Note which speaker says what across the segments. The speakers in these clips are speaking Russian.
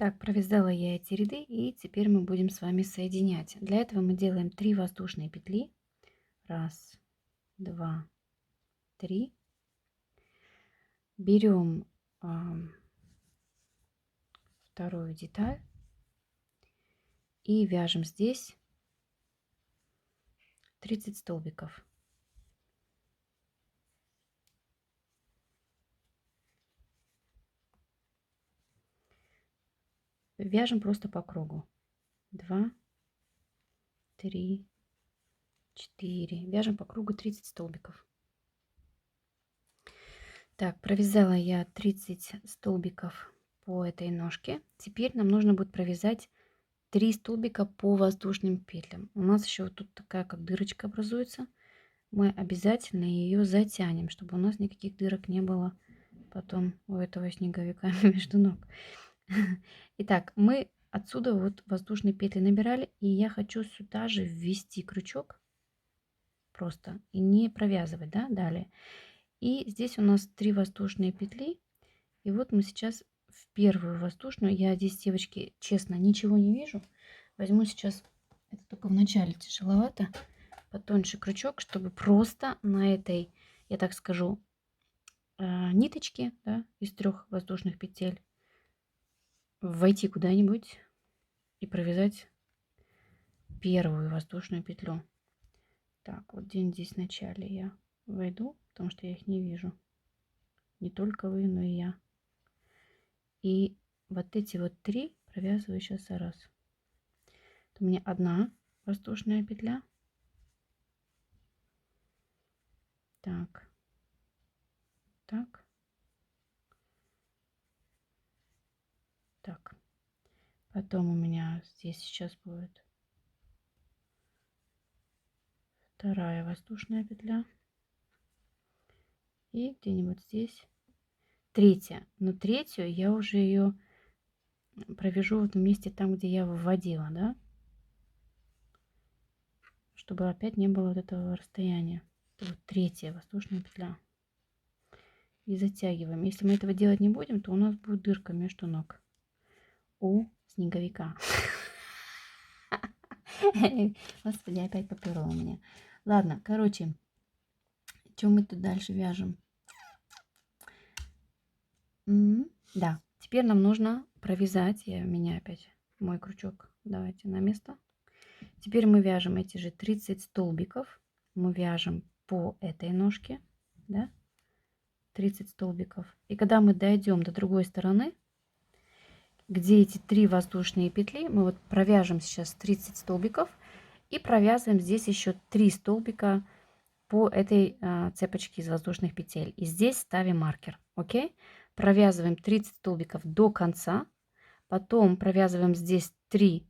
Speaker 1: Так, провязала я эти ряды, и теперь мы будем с вами соединять. Для этого мы делаем 3 воздушные петли. Раз, два, три. Берем вторую деталь и вяжем здесь 30 столбиков. Вяжем просто по кругу. 2, 3, 4. Вяжем по кругу 30 столбиков. Так, провязала я 30 столбиков по этой ножке. Теперь нам нужно будет провязать 3 столбика по воздушным петлям. У нас еще вот тут такая как дырочка образуется. Мы обязательно ее затянем, чтобы у нас никаких дырок не было потом у этого снеговика между ног. Итак, мы отсюда вот воздушные петли набирали, и я хочу сюда же ввести крючок просто и не провязывать, да, далее. И здесь у нас 3 воздушные петли, и вот мы сейчас в первую воздушную. Я здесь, девочки, честно, ничего не вижу. Возьму сейчас, это только в начале тяжеловато, потоньше крючок, чтобы просто на этой, я так скажу, ниточке, да, из 3 воздушных петель войти куда-нибудь и провязать первую воздушную петлю. Так, вот здесь в начале я войду, потому что я их не вижу. Не только вы, но и я. И вот эти вот 3 провязываю сейчас за раз. У меня одна воздушная петля. Так. Так. Так. Потом у меня здесь сейчас будет вторая воздушная петля. И где-нибудь здесь третья. Но третью я уже ее провяжу в этом месте, там, где я выводила, да? Чтобы опять не было вот этого расстояния. Это вот третья воздушная петля. И затягиваем. Если мы этого делать не будем, то у нас будет дырка между ног у снеговика. Господи, опять поперло у меня. Ладно, короче, что мы тут дальше вяжем? Да, теперь нам нужно провязать. Я меняю опять мой крючок. Давайте на место. Теперь мы вяжем эти же 30 столбиков. Мы вяжем по этой ножке, да, 30 столбиков. И когда мы дойдем до другой стороны, где эти 3 воздушные петли, мы вот провяжем сейчас 30 столбиков и провязываем здесь еще 3 столбика по этой цепочке из воздушных петель. И здесь ставим маркер. Окей? Провязываем 30 столбиков до конца. Потом провязываем здесь 3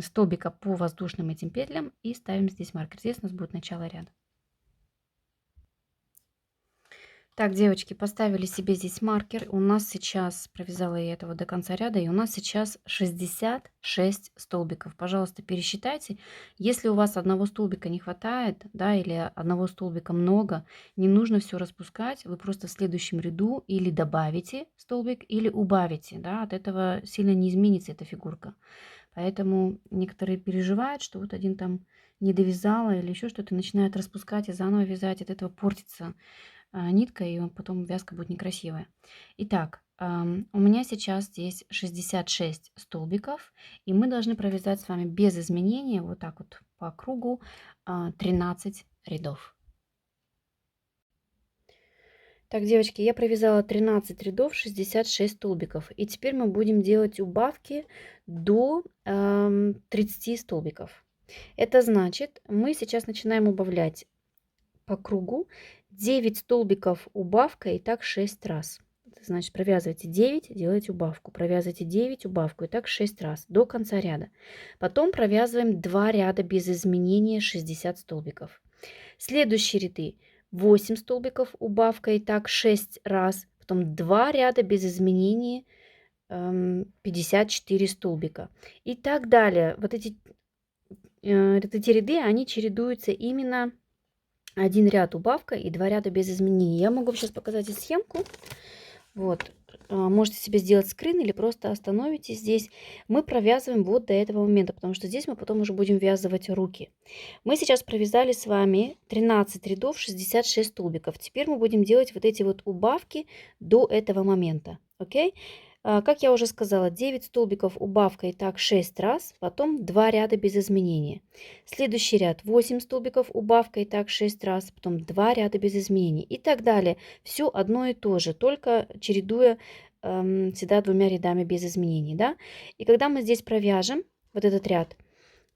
Speaker 1: столбика по воздушным этим петлям и ставим здесь маркер. Здесь у нас будет начало ряда. Так, девочки, поставили себе здесь маркер. У нас сейчас, провязала я этого до конца ряда, и у нас сейчас 66 столбиков. Пожалуйста, пересчитайте. Если у вас одного столбика не хватает, да, или одного столбика много, не нужно все распускать. Вы просто в следующем ряду или добавите столбик, или убавите. Да, от этого сильно не изменится эта фигурка. Поэтому некоторые переживают, что вот один там не довязала или еще что-то, начинает распускать и заново вязать. От этого портится нитка, и потом вязка будет некрасивая. Итак, у меня сейчас здесь 66 столбиков, и мы должны провязать с вами без изменения вот так вот по кругу 13 рядов. Так, девочки, я провязала 13 рядов, 66 столбиков. И теперь мы будем делать убавки до 30 столбиков. Это значит, мы сейчас начинаем убавлять по кругу 9 столбиков убавка, и так 6 раз. Это значит, провязывайте 9, делаете убавку, провязывайте 9, убавку, и так 6 раз до конца ряда. Потом провязываем 2 ряда без изменения, 60 столбиков. Следующие ряды 8 столбиков убавка, и так 6 раз. Потом 2 ряда без изменения, 54 столбика. И так далее. Вот эти ряды, они чередуются именно один ряд убавка и 2 ряда без изменений. Я могу сейчас показать и схемку. Вот, можете себе сделать скрин или просто остановитесь здесь. Мы провязываем вот до этого момента, потому что здесь мы потом уже будем ввязывать руки. Мы сейчас провязали с вами 13 рядов, 66 столбиков. Теперь мы будем делать вот эти вот убавки до этого момента. Окей? Как я уже сказала, 9 столбиков убавка и так 6 раз, потом 2 ряда без изменения. Следующий ряд 8 столбиков убавка и так 6 раз, потом 2 ряда без изменений и так далее. Все одно и то же, только чередуя всегда 2 рядами без изменений. Да? И когда мы здесь провяжем вот этот ряд,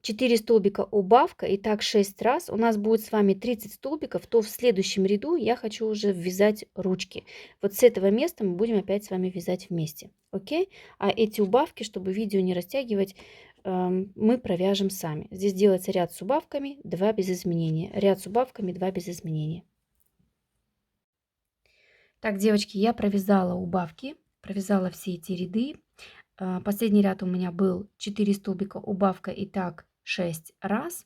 Speaker 1: 4 столбика убавка и так 6 раз, у нас будет с вами 30 столбиков, то в следующем ряду я хочу уже ввязать ручки. Вот с этого места мы будем опять с вами вязать вместе. Окей? А эти убавки, чтобы видео не растягивать, мы провяжем сами. Здесь делается ряд с убавками, 2 без изменения. Ряд с убавками, 2 без изменения. Так, девочки, я провязала убавки, провязала все эти ряды. Последний ряд у меня был 4 столбика убавка и так 6 раз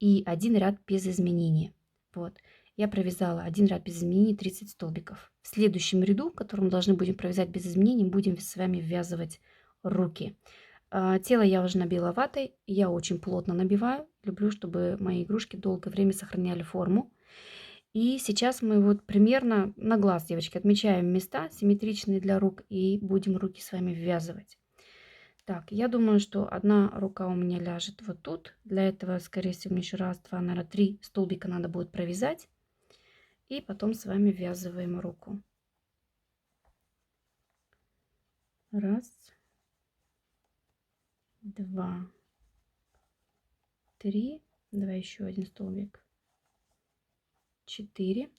Speaker 1: и 1 ряд без изменения. Вот. Я провязала 1 ряд без изменений, 30 столбиков. В следующем ряду, который мы должны будем провязать без изменений, будем с вами ввязывать руки. Тело я уже набила ватой, я очень плотно набиваю. Люблю, чтобы мои игрушки долгое время сохраняли форму. И сейчас мы вот примерно на глаз, девочки, отмечаем места симметричные для рук и будем руки с вами ввязывать. Так, я думаю, что одна рука у меня ляжет вот тут. Для этого, скорее всего, мне еще раз, два, наверное, 3 столбика надо будет провязать. И потом с вами ввязываем руку. Раз, два, три. Давай еще один столбик. 4.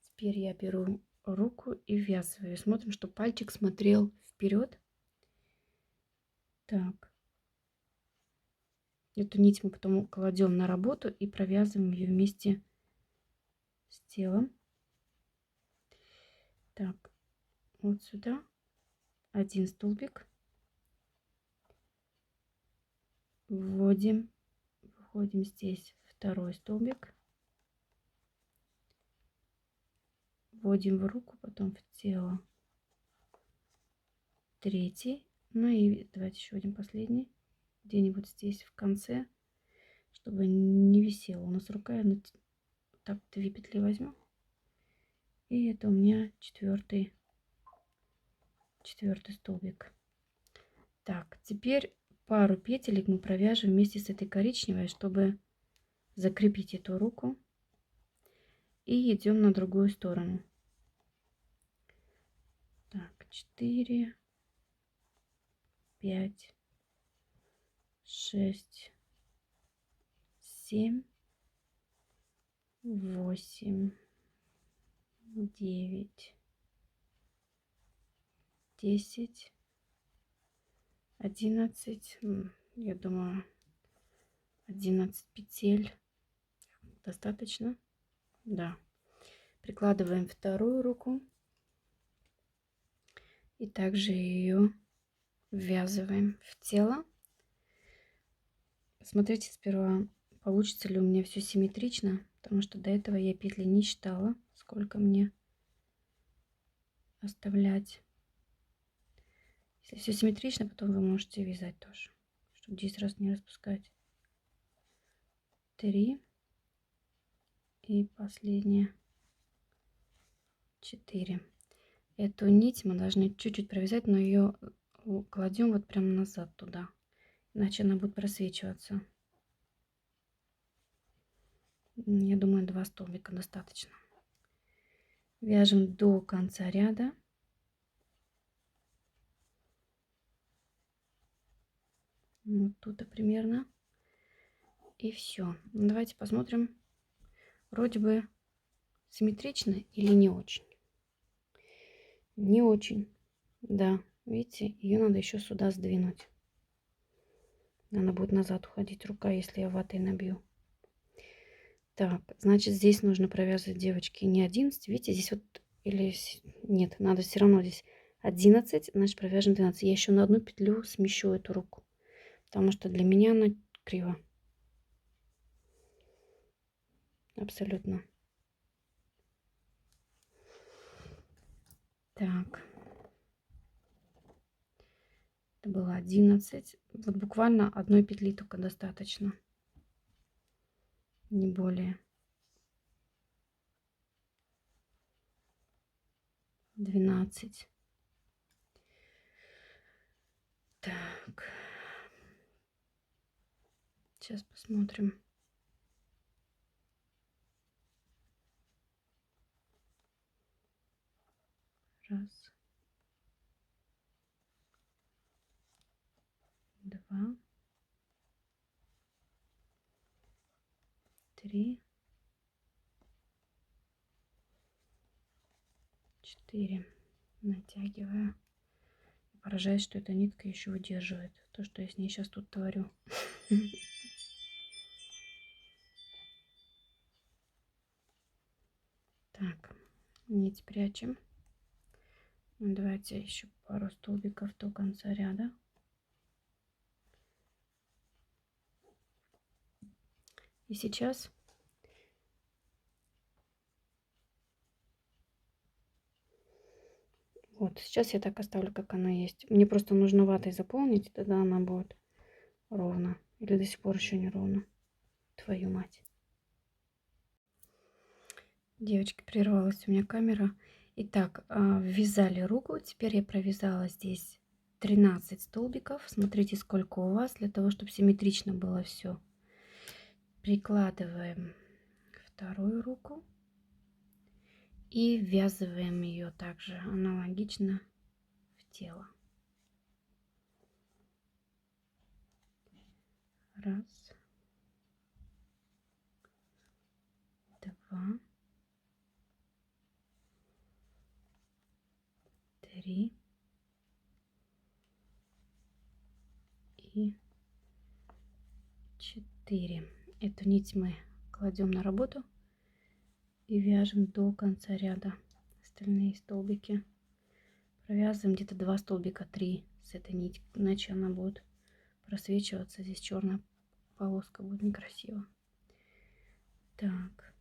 Speaker 1: Теперь я беру руку и ввязываю. Смотрим, чтобы пальчик смотрел вперед. Так. Эту нить мы потом кладем на работу и провязываем ее вместе с телом. Так, вот сюда один столбик. Вводим, вводим здесь второй столбик. Вводим в руку, потом в тело третий. Ну и давайте еще один последний. Где-нибудь здесь в конце, чтобы не висела у нас рука. Я так 2 петли возьму. И это у меня четвертый столбик. Так, теперь пару петелек мы провяжем вместе с этой коричневой, чтобы закрепить эту руку. И идем на другую сторону. Так, 4, 5, 6, 7, 8, 9, 10, 11. Я думаю, 11 петель достаточно. Да. Прикладываем вторую руку и также ее ввязываем в тело. Смотрите сперва, получится ли у меня все симметрично, потому что до этого я петли не считала, сколько мне оставлять. Если все симметрично, потом вы можете вязать тоже, чтобы 10 раз не распускать. 3 и последнее 4. Эту нить мы должны чуть-чуть провязать, но ее кладем вот прямо назад туда, иначе она будет просвечиваться. Я думаю, 2 столбика достаточно. Вяжем до конца ряда. Вот тут примерно. И все. Давайте посмотрим, вроде бы симметрично или не очень. Не очень. Да, видите, ее надо еще сюда сдвинуть. Она будет назад уходить рука, если я ватой набью. Так, значит, здесь нужно провязывать, девочки, не 11. Видите, здесь вот, или нет, надо все равно здесь 11, значит, провяжем 12. Я еще на одну петлю смещу эту руку, потому что для меня она криво. Абсолютно. Так. Это было 11. Вот буквально одной петли только достаточно, не более. 12. Так, сейчас посмотрим. Раз, два, три, 4. Натягиваю. Поражаюсь, что эта нитка еще удерживает то, что я с ней сейчас тут творю. Так, нить прячем. Ну, давайте еще пару столбиков до конца ряда. И сейчас вот сейчас я так оставлю, как она есть. Мне просто нужно ватой заполнить, и тогда она будет ровно. Или до сих пор еще не ровно. Твою мать. Девочки, прервалась у меня камера. Итак, ввязали руку. Теперь я провязала здесь 13 столбиков. Смотрите, сколько у вас, для того, чтобы симметрично было все. Прикладываем вторую руку и ввязываем ее также аналогично в тело. Раз, два, три и 4. Эту нить мы кладем на работу и вяжем до конца ряда. Остальные столбики провязываем где-то 2 столбика, 3 с этой нитью, иначе она будет просвечиваться. Здесь черная полоска, будет некрасиво. Так,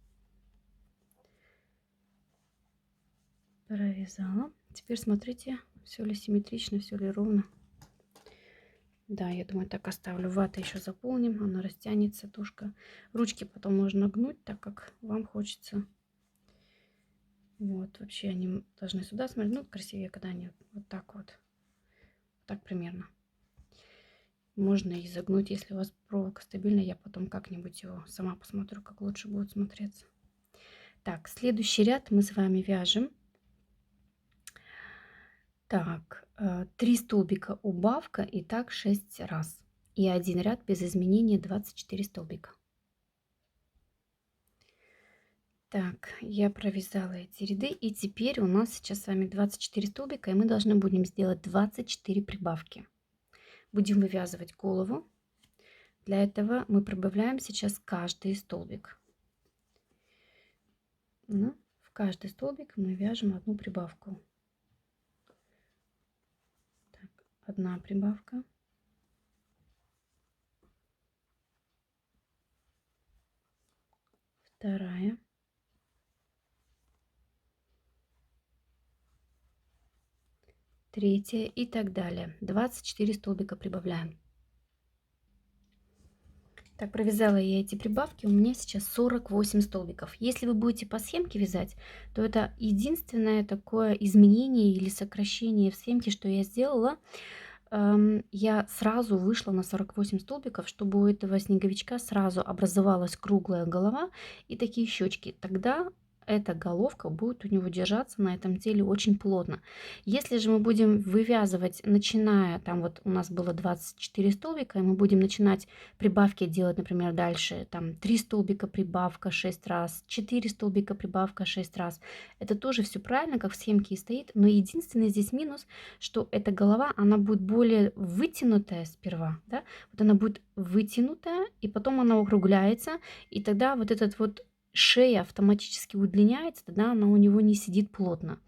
Speaker 1: провязала. Теперь смотрите, все ли симметрично, все ли ровно. Да, я думаю, так оставлю. Ватой еще заполним, она растянется, тушка. Ручки потом можно гнуть, так как вам хочется. Вот, вообще они должны сюда смотреть. Ну, красивее, когда они вот так вот. Так примерно. Можно и загнуть, если у вас проволока стабильная. Я потом как-нибудь его сама посмотрю, как лучше будет смотреться. Так, следующий ряд мы с вами вяжем. Так, 3 столбика убавка, и так 6 раз. И один ряд без изменения 24 столбика. Так, я провязала эти ряды, и теперь у нас сейчас с вами 24 столбика, и мы должны будем сделать 24 прибавки. Будем вывязывать голову. Для этого мы прибавляем сейчас каждый столбик. Ну, в каждый столбик мы вяжем одну прибавку. Так, одна прибавка. Вторая. Третья и так далее. 24 столбика прибавляем. Так, провязала я эти прибавки, у меня сейчас 48 столбиков. Если вы будете по схемке вязать, то это единственное такое изменение или сокращение в схемке, что я сделала. Я сразу вышла на 48 столбиков, чтобы у этого снеговичка сразу образовалась круглая голова и такие щечки. Тогда эта головка будет у него держаться на этом теле очень плотно. Если же мы будем вывязывать, начиная, там вот у нас было 24 столбика, и мы будем начинать прибавки делать, например, дальше, там 3 столбика прибавка 6 раз, 4 столбика прибавка 6 раз. Это тоже все правильно, как в схемке и стоит, но единственный здесь минус, что эта голова, она будет более вытянутая сперва, да, вот она будет вытянутая, и потом она округляется, и тогда вот этот вот шея автоматически удлиняется, тогда она у него не сидит плотно.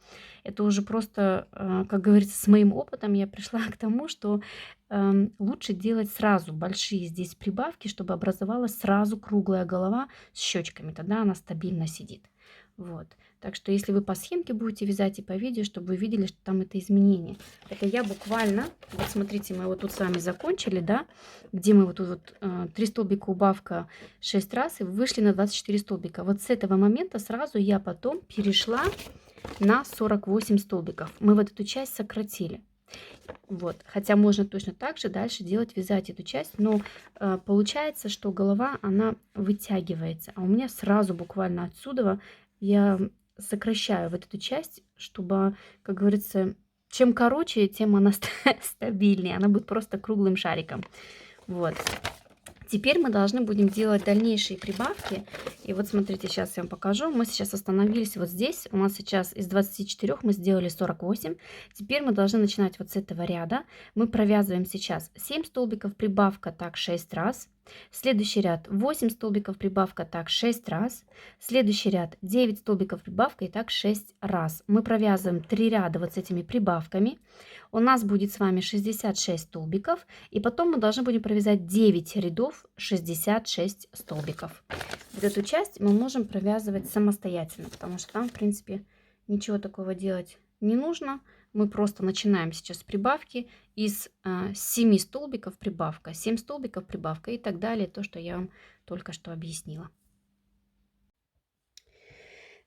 Speaker 1: Это уже просто, как говорится, с моим опытом я пришла к тому, что лучше делать сразу большие здесь прибавки, чтобы образовалась сразу круглая голова с щечками, тогда она стабильно сидит. Вот. Так что если вы по схемке будете вязать и по видео, чтобы вы видели, что там это изменение. Это я буквально, вот смотрите, мы вот тут с вами закончили, да, где мы вот тут вот 3 столбика убавка 6 раз и вышли на 24 столбика. Вот с этого момента сразу я потом перешла на 48 столбиков. Мы вот эту часть сократили. Вот, хотя можно точно так же дальше делать, вязать эту часть, но получается, что голова, она вытягивается, а у меня сразу буквально отсюда я сокращаю вот эту часть, чтобы, как говорится, чем короче, тем она стабильнее, она будет просто круглым шариком. Вот. Теперь мы должны будем делать дальнейшие прибавки. И вот смотрите, сейчас я вам покажу. Мы сейчас остановились вот здесь. У нас сейчас из 24 мы сделали 48. Теперь мы должны начинать вот с этого ряда. Мы провязываем сейчас 7 столбиков, прибавка так 6 раз. Следующий ряд 8 столбиков, прибавка так 6 раз. Следующий ряд 9 столбиков, прибавка и так 6 раз. Мы провязываем 3 ряда вот с этими прибавками. У нас будет с вами 66 столбиков, и потом мы должны будем провязать 9 рядов 66 столбиков. Вот эту часть мы можем провязывать самостоятельно, потому что там, в принципе, ничего такого делать не нужно. Мы просто начинаем сейчас с прибавки из 7 столбиков прибавка, 7 столбиков прибавка и так далее, то, что я вам только что объяснила.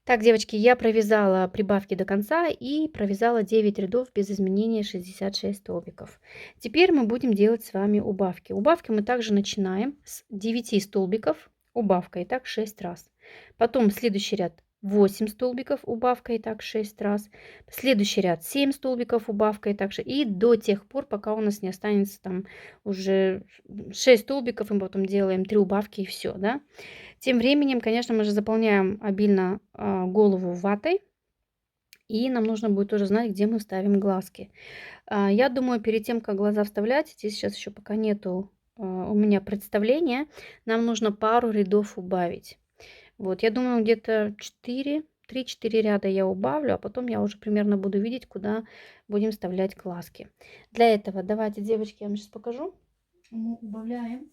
Speaker 1: Так, девочки, я провязала прибавки до конца и провязала 9 рядов без изменения 66 столбиков. Теперь мы будем делать с вами убавки. Убавки мы также начинаем с 9 столбиков, убавка и так 6 раз. Потом следующий ряд 8 столбиков, убавка и так 6 раз. Следующий ряд 7 столбиков, убавка и так же. И до тех пор, пока у нас не останется там уже 6 столбиков, мы потом делаем 3 убавки и все, да. Тем временем, конечно, мы же заполняем обильно голову ватой. И нам нужно будет тоже знать, где мы ставим глазки. Я думаю, перед тем, как глаза вставлять, здесь сейчас еще пока нету у меня представления, нам нужно пару рядов убавить. Вот, я думаю, где-то 3-4 ряда я убавлю, а потом я уже примерно буду видеть, куда будем вставлять глазки. Для этого давайте, девочки, я вам сейчас покажу. Мы убавляем.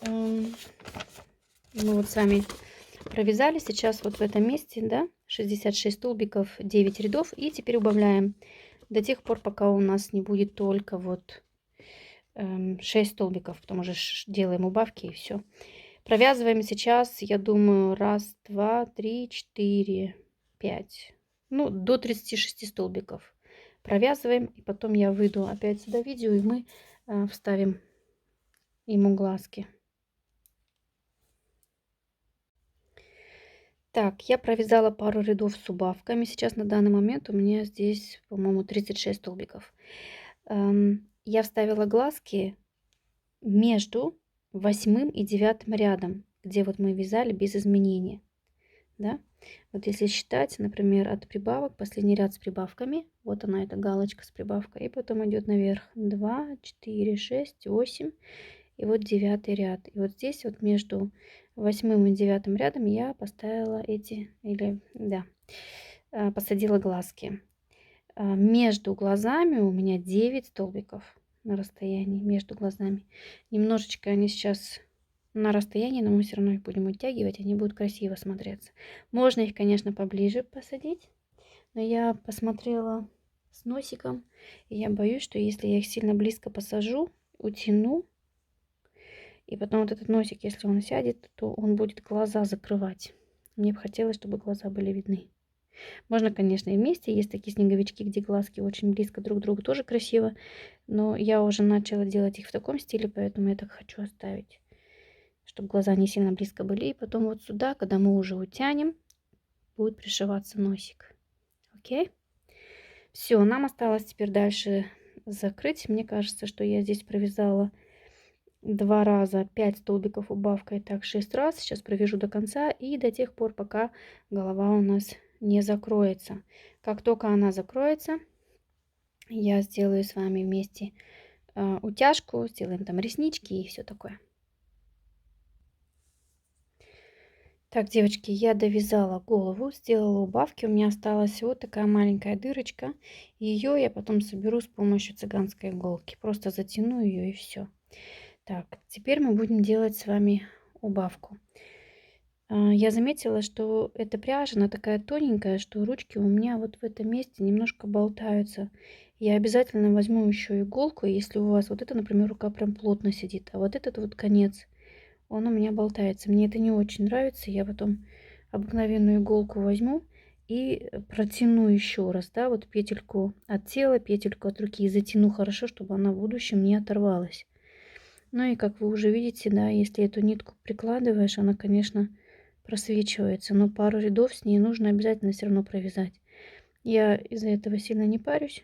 Speaker 1: Мы вот с вами провязали сейчас вот в этом месте, да, 66 столбиков, 9 рядов. И теперь убавляем до тех пор, пока у нас не будет только вот 6 столбиков, потом уже делаем убавки и все. Провязываем сейчас, я думаю, 1, 2, 3, 4, 5, ну, до 36 столбиков. Провязываем, и потом я выйду опять сюда видео, и мы вставим ему глазки. Так, я провязала пару рядов с убавками. Сейчас на данный момент у меня здесь, по-моему, 36 столбиков. Я вставила глазки между 8 и 9 рядом, где вот мы вязали без изменения. Да? Вот если считать, например, от прибавок, последний ряд с прибавками, вот она, эта галочка с прибавкой, и потом идет наверх 2, 4, 6, 8, и вот 9 ряд. И вот здесь вот между 8 и 9 рядом я поставила эти, или, да, посадила глазки. Между глазами у меня 9 столбиков на расстоянии, между глазами. Немножечко они сейчас на расстоянии, но мы все равно их будем утягивать, они будут красиво смотреться. Можно их, конечно, поближе посадить, но я посмотрела с носиком, и я боюсь, что если я их сильно близко посажу, утяну, и потом вот этот носик, если он сядет, то он будет глаза закрывать. Мне бы хотелось, чтобы глаза были видны. Можно, конечно, и вместе. Есть такие снеговички, где глазки очень близко друг к другу. Тоже красиво. Но я уже начала делать их в таком стиле, поэтому я так хочу оставить. Чтобы глаза не сильно близко были. И потом вот сюда, когда мы уже утянем, будет пришиваться носик. Окей? Все, нам осталось теперь дальше закрыть. Мне кажется, что я здесь провязала 2 раза 5 столбиков убавкой, так 6 раз. Сейчас провяжу до конца и до тех пор, пока голова у нас не закроется. Как только она закроется, я сделаю с вами вместе утяжку, сделаем там реснички и все такое. Так, девочки, я довязала голову, сделала убавки. У меня осталась вот такая маленькая дырочка. Ее я потом соберу с помощью цыганской иголки. Просто затяну ее и все. Так, теперь мы будем делать с вами убавку. Я заметила, что эта пряжа, она такая тоненькая, что ручки у меня вот в этом месте немножко болтаются. Я обязательно возьму еще иголку, если у вас вот это, например, рука прям плотно сидит, а вот этот вот конец, он у меня болтается. Мне это не очень нравится. Я потом обыкновенную иголку возьму и протяну еще раз, да, вот петельку от тела, петельку от руки и затяну хорошо, чтобы она в будущем не оторвалась. Ну и как вы уже видите, да, если эту нитку прикладываешь, она, конечно, просвечивается, но пару рядов с ней нужно обязательно все равно провязать. Я из-за этого сильно не парюсь.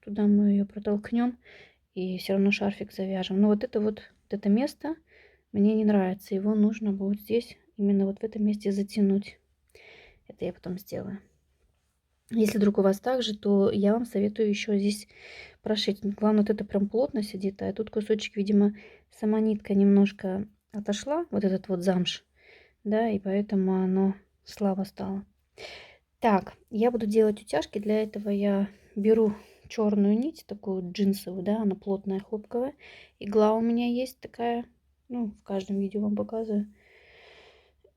Speaker 1: Туда мы ее протолкнем и все равно шарфик завяжем. Но вот это место мне не нравится. Его нужно будет здесь, именно вот в этом месте затянуть. Это я потом сделаю. Если вдруг у вас так же, то я вам советую еще здесь прошить. Главное, вот это прям плотно сидит, а тут кусочек, видимо, сама нитка немножко отошла, вот этот вот замш, да, и поэтому оно слабо стало. Так, я буду делать утяжки. Для этого я беру черную нить, такую джинсовую, да, она плотная, хлопковая. Игла у меня есть такая, ну, в каждом видео вам показываю.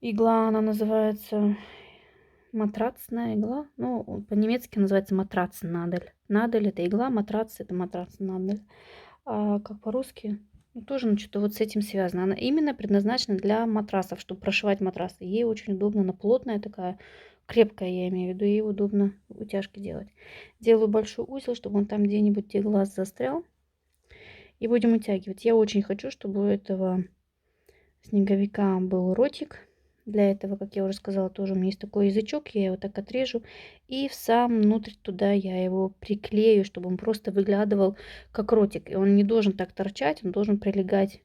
Speaker 1: Игла, она называется матрацная игла. Ну, по-немецки называется матрацнадель. Надель это игла, матрац это матрацнадель. А как по-русски, ну, тоже ну, что-то вот с этим связано. Она именно предназначена для матрасов, чтобы прошивать матрасы. Ей очень удобно, она плотная такая, крепкая, я имею в виду, ей удобно утяжки делать. Делаю большой узел, чтобы он там где-нибудь, где глаз застрял. И будем утягивать. Я очень хочу, чтобы у этого снеговика был ротик. Для этого, как я уже сказала, тоже у меня есть такой язычок. Я его так отрежу. И в сам внутрь туда я его приклею, чтобы он просто выглядывал как ротик. И он не должен так торчать, он должен прилегать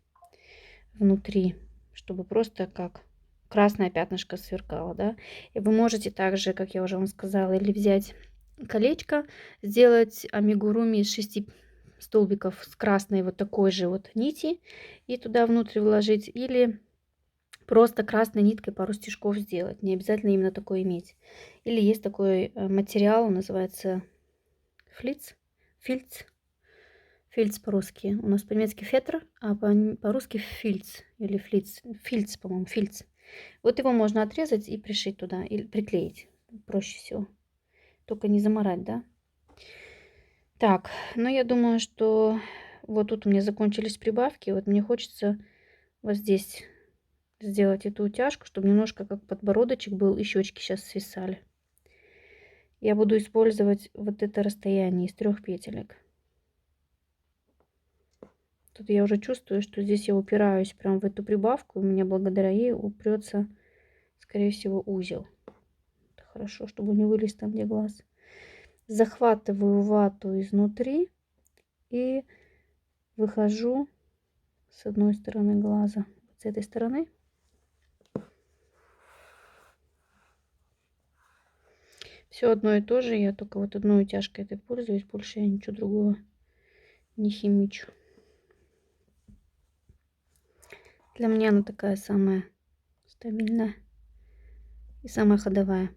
Speaker 1: внутри, чтобы просто как красное пятнышко сверкало, да. И вы можете также, как я уже вам сказала, или взять колечко, сделать амигуруми из 6 столбиков с красной вот такой же вот нити и туда внутрь вложить, или просто красной ниткой пару стежков сделать. Не обязательно именно такое иметь. Или есть такой материал, называется флиц, фильц, фильц по-русски. У нас по-немецки фетр, а по-русски фильц или флиц. Фильц, по-моему, фильц. Вот его можно отрезать и пришить туда, или приклеить. Проще всего. Только не заморать, да? Так, ну я думаю, что вот тут у меня закончились прибавки. Вот мне хочется вот здесь сделать эту утяжку, чтобы немножко как подбородочек был и щечки сейчас свисали. Я буду использовать вот это расстояние из 3 петелек. Тут я уже чувствую, что здесь я упираюсь прям в эту прибавку. У меня благодаря ей упрется, скорее всего, узел. Это хорошо, чтобы не вылез там, где глаз. Захватываю вату изнутри и выхожу с одной стороны глаза. Вот с этой стороны. Все одно и то же. Я только вот одной утяжкой этой пользуюсь. Больше я ничего другого не химичу. Для меня она такая самая стабильная и самая ходовая.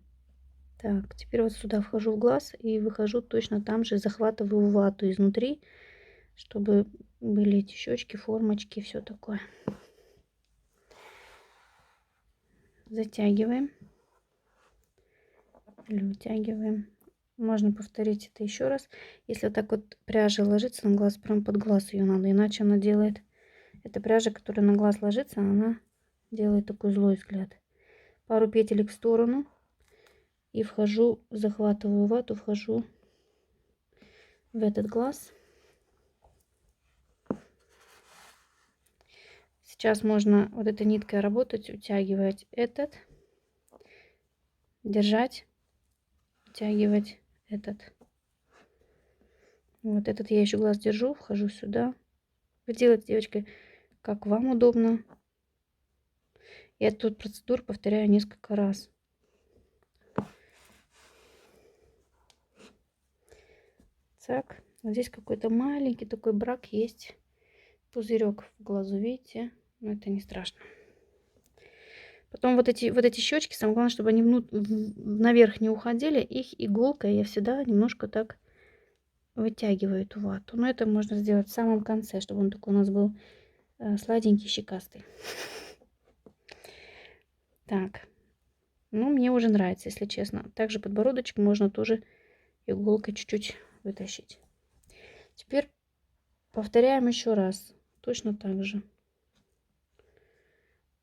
Speaker 1: Так, теперь вот сюда вхожу в глаз и выхожу точно там же, захватываю вату изнутри, чтобы были эти щечки, формочки, все такое. Затягиваем или вытягиваем. Можно повторить это еще раз. Если вот так вот пряжа ложится на глаз, прям под глаз ее надо, иначе она делает... Эта пряжа, которая на глаз ложится, она делает такой злой взгляд. Пару петелек в сторону. И вхожу, захватываю вату, вхожу в этот глаз. Сейчас можно вот этой ниткой работать, утягивать этот, держать, утягивать этот. Вот этот я еще глаз держу, вхожу сюда. Вы делаете, девочки, как вам удобно. Я эту процедуру повторяю несколько раз. Так, вот здесь какой-то маленький такой брак есть. Пузырек в глазу, видите? Но это не страшно. Потом вот эти щечки, самое главное, чтобы они наверх не уходили. Их иголкой я всегда немножко так вытягиваю эту вату. Но это можно сделать в самом конце, чтобы он такой у нас был сладенький, щекастый. Так, ну, мне уже нравится, если честно. Также подбородочек можно тоже иголкой чуть-чуть вытащить. Теперь повторяем еще раз. Точно так же.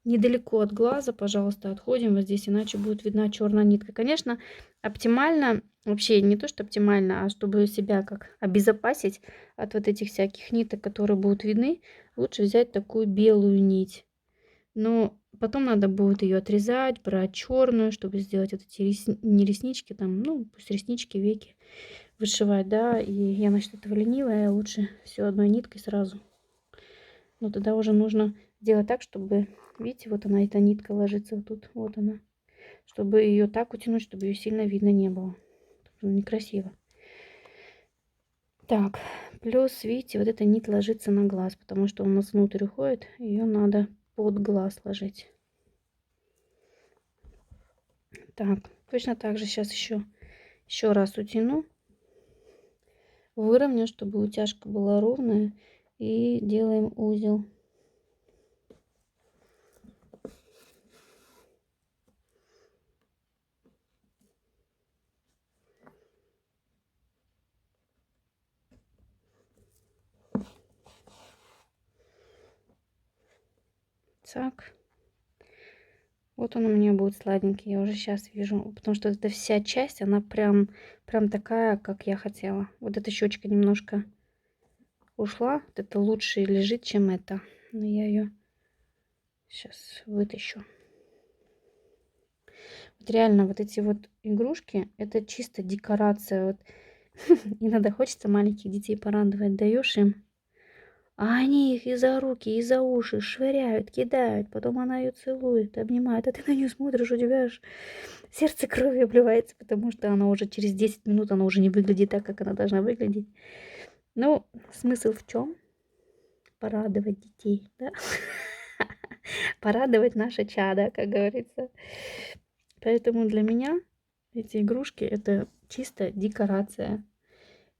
Speaker 1: Недалеко от глаза, пожалуйста, отходим вот здесь, иначе будет видна черная нитка. Конечно, оптимально, вообще не то, что оптимально, а чтобы себя как обезопасить от вот этих всяких ниток, которые будут видны, лучше взять такую белую нить. Но потом надо будет ее отрезать, брать черную, чтобы сделать вот эти не реснички, там, ну, пусть реснички, веки вышивать, да. И я, насчет этого ленивая, лучше все одной ниткой сразу. Но тогда уже нужно сделать так, чтобы, видите, вот она, эта нитка ложится вот тут, вот она. Чтобы ее так утянуть, чтобы ее сильно видно не было. Некрасиво. Так, плюс, видите, вот эта нить ложится на глаз, потому что у нас внутрь уходит, ее надо под глаз ложить. Так, точно так же сейчас еще раз утяну, выровняю, чтобы утяжка была ровная, и делаем узел. Так. Вот он у меня будет сладенький, я уже сейчас вижу, потому что эта вся часть, она прям такая, как я хотела. Вот эта щечка немножко ушла, вот это лучше лежит, чем это. Но я ее сейчас вытащу. Вот реально, вот эти вот игрушки, это чисто декорация. Вот. Иногда хочется маленьких детей порадовать, даешь им. А они их и за руки, и за уши швыряют, кидают. Потом она ее целует, обнимает. А ты на нее смотришь, у тебя аж сердце кровью обливается, потому что она уже через 10 минут, она уже не выглядит так, как она должна выглядеть. Ну, смысл в чем? Порадовать детей, да? Порадовать наше чадо, как говорится. Поэтому для меня эти игрушки это чисто декорация.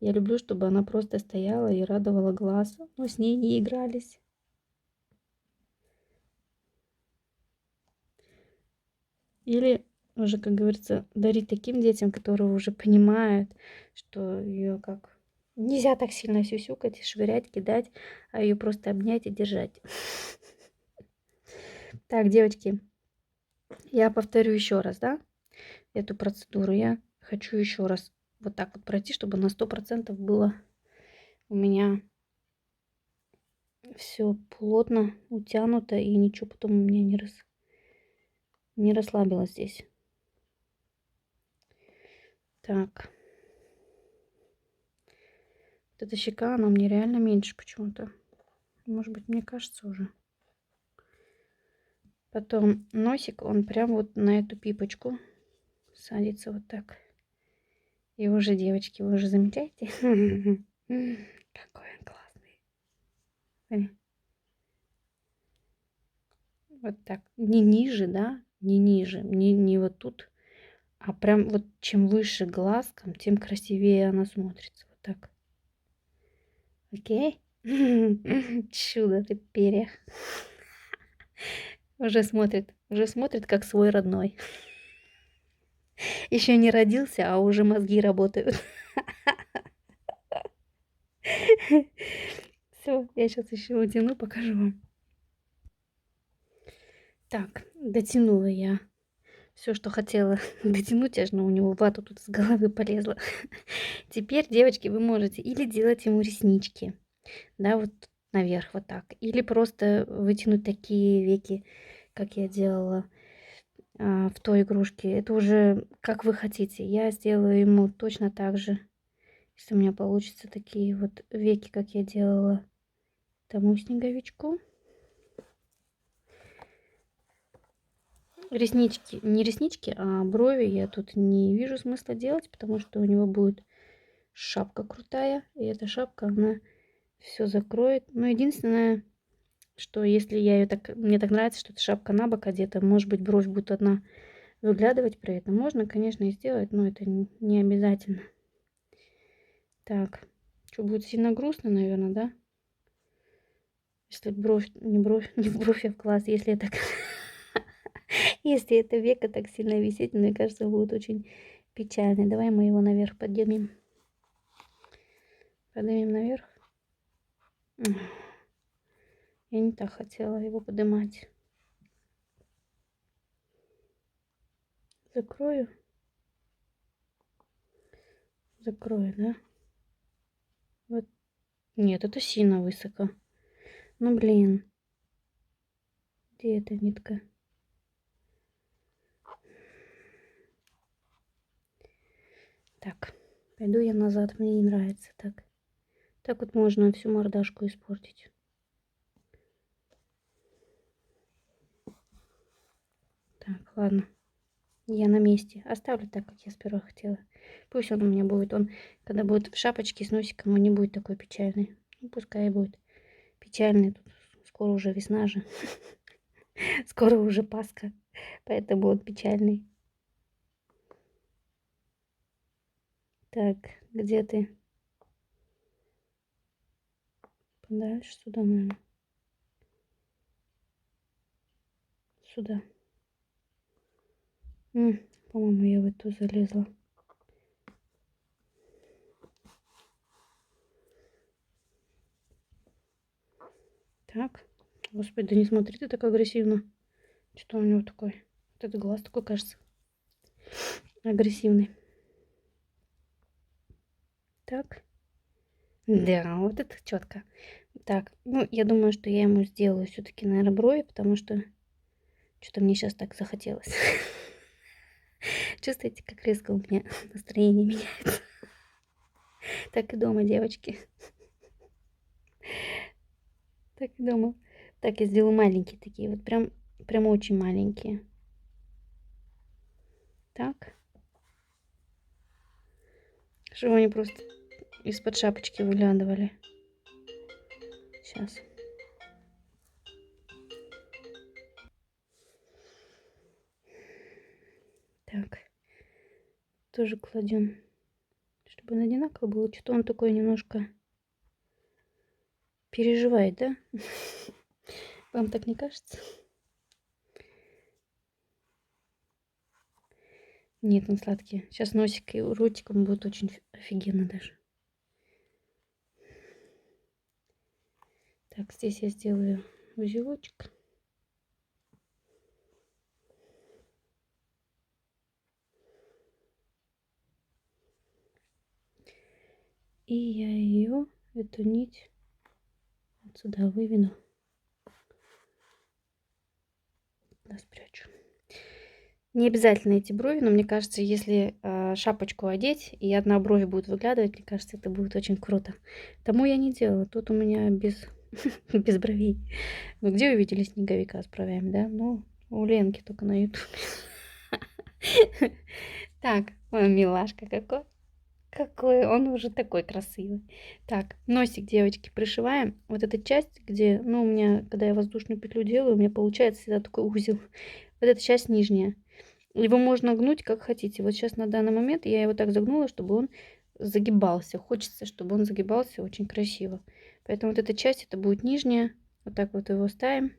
Speaker 1: Я люблю, чтобы она просто стояла и радовала глаз. Но с ней не игрались. Или уже, как говорится, дарить таким детям, которые уже понимают, что ее как нельзя так сильно сюсюкать, швырять, кидать, а ее просто обнять и держать. Так, девочки, я повторю еще раз, да, эту процедуру. Я хочу еще раз вот так вот пройти, чтобы на 100% было у меня все плотно утянуто и ничего потом у меня не расслабилось здесь. Так. Вот эта щека, она мне реально меньше почему-то. Может быть, мне кажется уже. Потом носик, он прям вот на эту пипочку садится вот так. И уже, девочки, вы уже замечаете? Какой он классный. Вот так. Не ниже, да? Не ниже. Не вот тут. А прям вот чем выше глазком, тем красивее она смотрится. Вот так. Окей? Чудо ты перья. Уже смотрит как свой родной. Еще не родился, а уже мозги работают. Все, я сейчас еще утяну, покажу вам. Так, дотянула я все, что хотела дотянуть, аж у него вата тут с головы полезла. Теперь, девочки, вы можете или делать ему реснички, да, вот наверх вот так, или просто вытянуть такие веки, как я делала в той игрушке. Это уже как вы хотите. Я сделаю ему точно так же, если у меня получится такие вот веки, как я делала тому снеговичку. Реснички, не реснички, а брови я тут не вижу смысла делать, потому что у него будет шапка крутая, и эта шапка, она все закроет. Но единственное, что если я ее так, мне так нравится, что эта шапка на бок одета, может быть, бровь будет одна выглядывать при этом. Можно, конечно, и сделать, но это не обязательно. Так, что будет сильно грустно, наверное, да? Если бровь, не в бровь, а в глаз, если я так Если это веко так сильно висеть, мне кажется, будет очень печально. Давай мы его наверх поднимем. Поднимем наверх. Я не так хотела его поднимать. Закрою. Закрою, да? Вот. Нет, это сильно высоко. Ну, блин. Где эта нитка? Так, пойду я назад. Мне не нравится так. Так вот можно всю мордашку испортить. Так, ладно. Я на месте. Оставлю так, как я сперва хотела. Пусть он у меня будет. Он, когда будет в шапочке с носиком, он не будет такой печальный. Ну, пускай будет печальный. Тут скоро уже весна же. Скоро уже Пасха. Поэтому он печальный. Так, где ты? Подальше сюда, наверное. Сюда. По-моему, я в эту залезла. Так. Господи, да не смотри ты так агрессивно. Что у него такой? Вот этот глаз такой, кажется, агрессивный. Так. Да, вот это четко. Так, ну, я думаю, что я ему сделаю все-таки, наверное, брови, потому что что-то мне сейчас так захотелось. Чувствуете, как резко у меня настроение меняется? Так и дома, девочки. Так и дома. Так, я сделаю маленькие такие, вот прям очень маленькие. Так. Чтобы они просто из-под шапочки выглядывали. Сейчас. Так. Тоже кладем. Чтобы он одинаково было. Что-то он такой немножко переживает, да? Вам так не кажется? Нет, он сладкий. Сейчас носик и ротиком будет очень офигенно даже. Так, здесь я сделаю узелочек. И я ее, эту нить, отсюда выведу. Да, спрячу. Не обязательно эти брови, но мне кажется, если шапочку одеть и одна бровь будет выглядывать, мне кажется, это будет очень круто. Тому я не делала. Тут у меня без, без бровей. Вы где увидели снеговика с бровями, да? Ну, у Ленки только на ютубе. Так, он милашка какой. Какой он уже такой красивый. Так, носик, девочки, пришиваем. Вот эта часть, где, ну, у меня, когда я воздушную петлю делаю, у меня получается всегда такой узел. Вот эта часть нижняя. Его можно гнуть как хотите. Вот сейчас на данный момент я его так загнула, чтобы он загибался. Хочется, чтобы он загибался очень красиво. Поэтому вот эта часть, это будет нижняя. Вот так вот его ставим.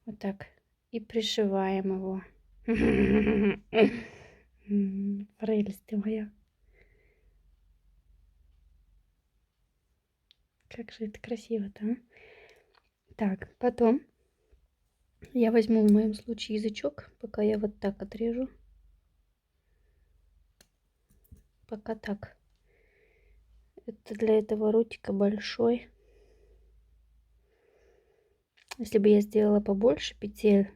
Speaker 1: Вот так. И пришиваем его. Прелесть ты моя. Как же это красиво-то, а? Так, потом я возьму в моем случае язычок, пока я вот так отрежу. Пока так. Это для этого ротика большой. Если бы я сделала побольше петель,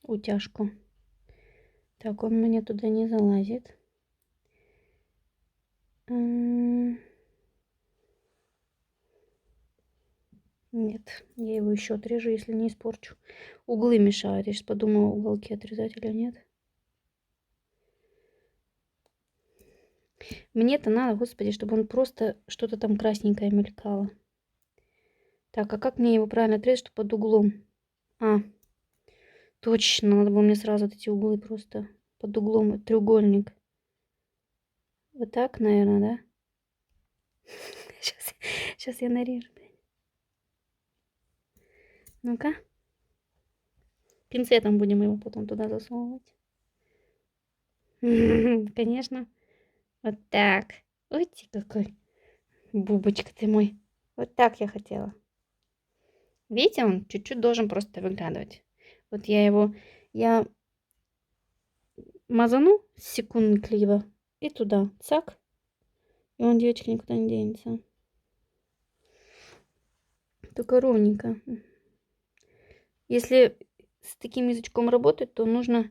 Speaker 1: утяжку, так он мне туда не залазит. Нет, я его еще отрежу, если не испорчу. Углы мешают. Я сейчас подумаю, уголки отрезать или нет. Мне-то надо, господи, чтобы он просто что-то там красненькое мелькало. Так, а как мне его правильно отрезать, чтобы под углом? А, точно, надо было мне сразу вот эти углы просто под углом, треугольник. Вот так, наверное, да? Сейчас я нарежу. Ну-ка. Пинцетом будем его потом туда засовывать. Конечно. Вот так. Ой, ты какой бубочка ты мой. Вот так я хотела. Видите, он чуть-чуть должен просто выглядывать. Вот я мазану с секунд клеева и туда, цак. И он, девочки, никуда не денется. Только ровненько. Если с таким язычком работать, то нужно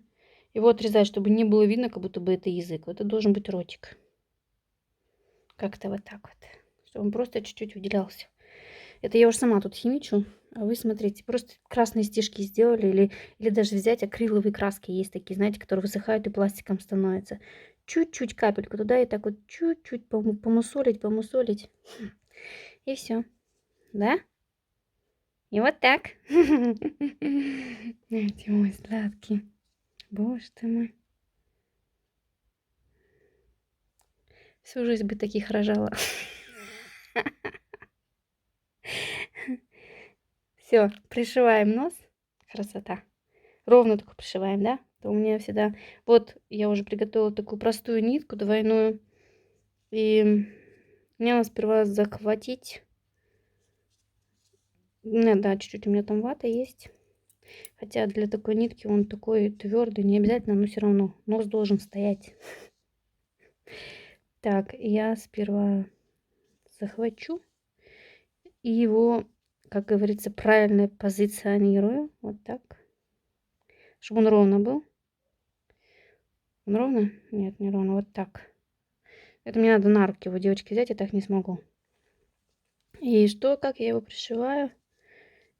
Speaker 1: его отрезать, чтобы не было видно, как будто бы это язык. Это должен быть ротик. Как-то вот так вот. Чтобы он просто чуть-чуть выделялся. Это я уже сама тут химичу. А вы смотрите, просто красные стежки сделали. Или даже взять акриловые краски. Есть такие, знаете, которые высыхают и пластиком становятся. Чуть-чуть капельку туда и так вот чуть-чуть помусолить, помусолить. И все. Да? И вот так. Эти мой сладкий. Боже ты мой. Всю жизнь бы таких рожала. Все, пришиваем нос. Красота. Ровно только пришиваем, да? То у меня всегда... Вот я уже приготовила такую простую нитку двойную. И мне надо сперва захватить. Да, чуть-чуть у меня там вата есть. Хотя для такой нитки он такой твердый, не обязательно, но все равно нос должен стоять. Так, я сперва захвачу и его, как говорится, правильно позиционирую. Вот так. Чтобы он ровно был. Он ровно? Нет, не ровно. Вот так. Это мне надо на руки его, девочки, взять, я так не смогу. И что, как я его пришиваю?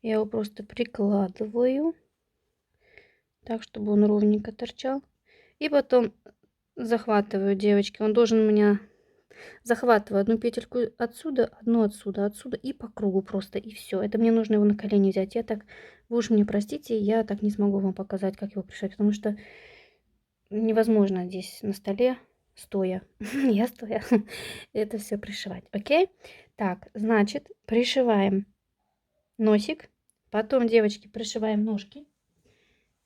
Speaker 1: Я его просто прикладываю. Так, чтобы он ровненько торчал. И потом захватываю, девочки. Он должен у меня... Захватываю одну петельку отсюда, одну отсюда, отсюда и по кругу просто. И все. Это мне нужно его на колени взять. Я так... Вы уж мне простите, я так не смогу вам показать, как его пришивать. Потому что невозможно здесь на столе стоя. Я стоя. Это все пришивать. Окей? Так, значит, пришиваем носик. Потом, девочки, пришиваем ножки.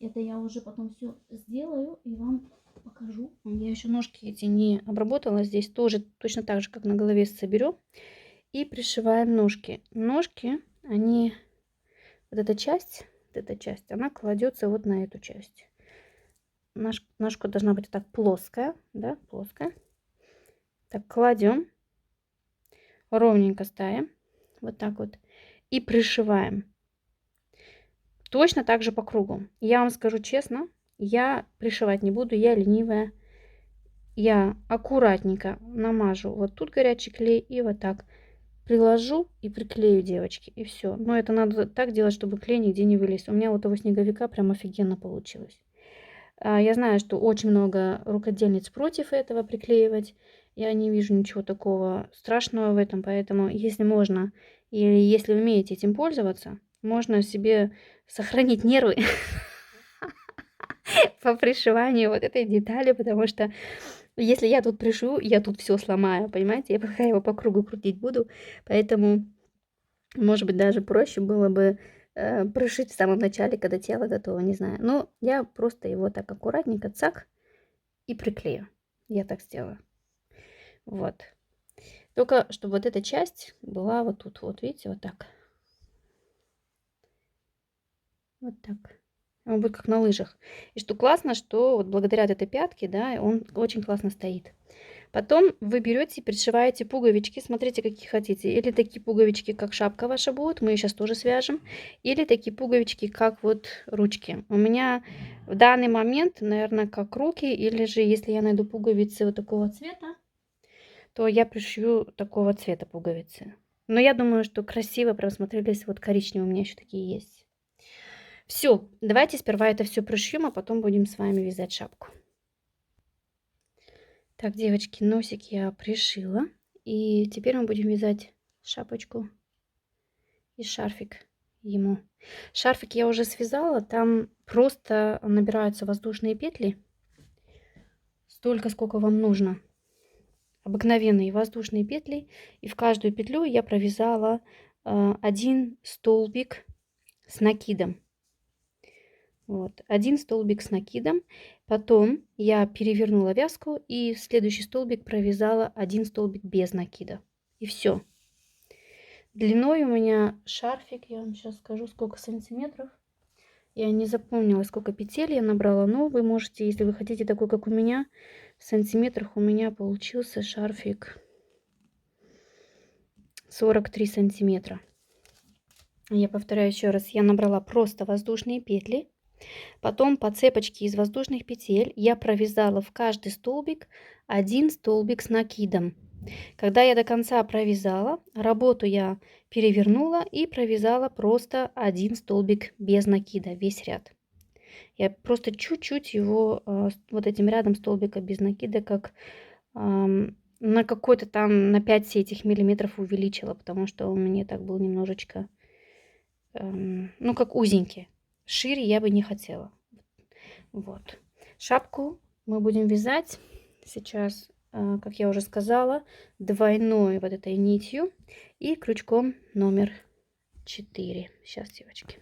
Speaker 1: Это я уже потом все сделаю и вам покажу. Я еще ножки эти не обработала. Здесь тоже точно так же, как на голове, соберем. И пришиваем ножки. Ножки, они... Вот эта часть, она кладется вот на эту часть. Ножка должна быть так плоская, да, плоская. Так, кладем. Ровненько ставим. Вот так вот. И пришиваем. Точно так же по кругу. Я вам скажу честно, я пришивать не буду, я ленивая. Я аккуратненько намажу вот тут горячий клей и вот так приложу и приклею, девочки, и все. Но это надо так делать, чтобы клей нигде не вылез. У меня вот этого снеговика прям офигенно получилось. Я знаю, что очень много рукодельниц против этого приклеивать. Я не вижу ничего такого страшного в этом, поэтому если можно, или если умеете этим пользоваться, можно себе сохранить нервы по пришиванию вот этой детали, потому что если я тут пришью, я тут все сломаю, понимаете? Я пока его по кругу крутить буду, поэтому, может быть, даже проще было бы пришить в самом начале, когда тело готово, не знаю. Но я просто его так аккуратненько, цак, и приклею. Я так сделаю. Вот. Только чтобы вот эта часть была вот тут, вот видите, вот так. Вот так. Он будет как на лыжах. И что классно, что вот благодаря этой пятке, да, он очень классно стоит. Потом вы берете и пришиваете пуговички, смотрите, какие хотите. Или такие пуговички, как шапка ваша будет, мы ее сейчас тоже свяжем. Или такие пуговички, как вот ручки. У меня в данный момент, наверное, как руки, или же если я найду пуговицы вот такого цвета, то я пришью такого цвета пуговицы. Но я думаю, что красиво прям смотрелись вот коричневые, у меня еще такие есть. Все, давайте сперва это все пришьем, а потом будем с вами вязать шапку. Так, девочки, носик я пришила. И теперь мы будем вязать шапочку и шарфик ему. Шарфик я уже связала. Там просто набираются воздушные петли. Столько, сколько вам нужно. Обыкновенные воздушные петли. И в каждую петлю я провязала один столбик с накидом. Вот, 1 столбик с накидом. Потом я перевернула вязку и в следующий столбик провязала 1 столбик без накида. И все. Длиной у меня шарфик, я вам сейчас скажу, сколько сантиметров. Я не запомнила, сколько петель я набрала, но вы можете, если вы хотите такой, как у меня, в сантиметрах у меня получился шарфик 43 сантиметра. Я повторяю еще раз, я набрала просто воздушные петли. Потом по цепочке из воздушных петель я провязала в каждый столбик 1 столбик с накидом. Когда я до конца провязала, работу я перевернула и провязала просто 1 столбик без накида, весь ряд. Я просто чуть-чуть его вот этим рядом столбика без накида, как на какой-то там на 5 этих миллиметров увеличила, потому что он мне так был немножечко, ну, как узенький. Шире я бы не хотела. Вот. Шапку мы будем вязать сейчас, как я уже сказала, двойной вот этой нитью и крючком номер 4. Сейчас, девочки.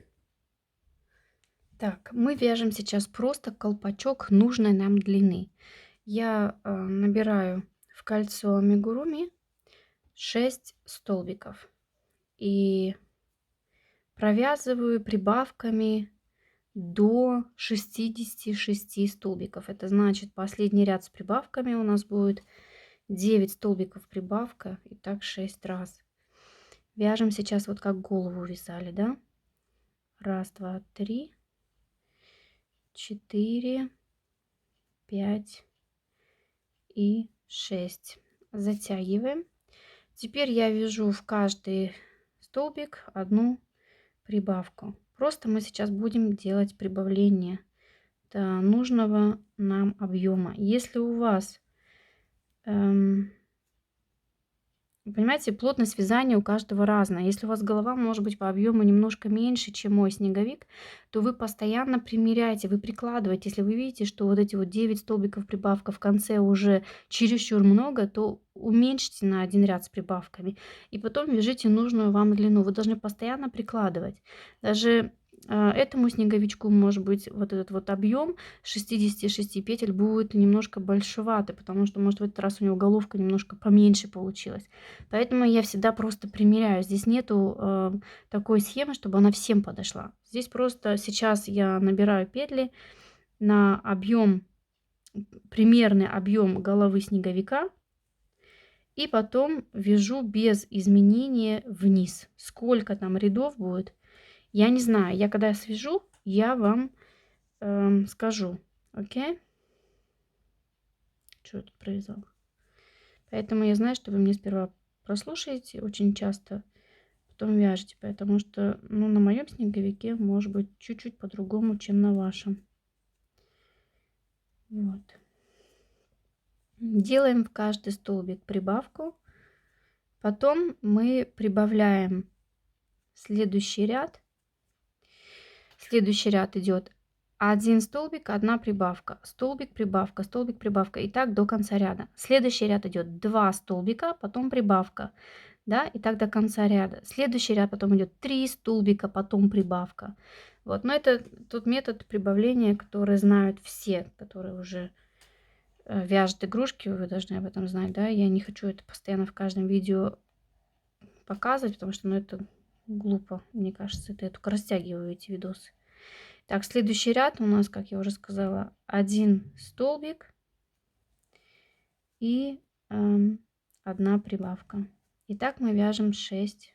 Speaker 1: Так, мы вяжем сейчас просто колпачок нужной нам длины. Я набираю в кольцо амигуруми 6 столбиков и провязываю прибавками до 66 столбиков. Это значит, последний ряд с прибавками у нас будет 9 столбиков прибавка, и так 6 раз. Вяжем сейчас вот как голову вязали, да? 1, 2, 3, 4, 5 и 6. Затягиваем. Теперь я вяжу в каждый столбик одну прибавку. Просто мы сейчас будем делать прибавление до нужного нам объема. Если у вас, понимаете, плотность вязания у каждого разная. Если у вас голова может быть по объему немножко меньше, чем мой снеговик, то вы постоянно примеряете, вы прикладываете. Если вы видите, что вот эти вот 9 столбиков прибавка в конце уже чересчур много, то уменьшите на 1 ряд с прибавками. И потом вяжите нужную вам длину. Вы должны постоянно прикладывать. Даже этому снеговичку, может быть, вот этот вот объем 66 петель будет немножко большеватый, потому что, может, в этот раз у него головка немножко поменьше получилась. Поэтому я всегда просто примеряю. Здесь нету такой схемы, чтобы она всем подошла. Здесь просто сейчас я набираю петли на объем, примерный объем головы снеговика, и потом вяжу без изменения вниз. Сколько там рядов будет, я не знаю. Я когда свяжу, я вам скажу. Окей? Что я тут провязала? Поэтому я знаю, что вы мне сперва прослушаете очень часто, потом вяжете, потому что, ну, на моем снеговике может быть чуть-чуть по-другому, чем на вашем. Вот. Делаем в каждый столбик прибавку. Потом мы прибавляем следующий ряд. Следующий ряд идет 1 столбик, 1 прибавка, столбик, прибавка, столбик, прибавка. И так до конца ряда. Следующий ряд идет 2 столбика, потом прибавка. Да, и так до конца ряда. Следующий ряд потом идет 3 столбика, потом прибавка. Вот, но это тот метод прибавления, который знают все, которые уже вяжут игрушки, вы должны об этом знать, да. Я не хочу это постоянно в каждом видео показывать, потому что, ну, это глупо, мне кажется, это я только растягиваю эти видосы. Так, следующий ряд у нас, как я уже сказала, 1 столбик и 1 прибавка. И так мы вяжем 6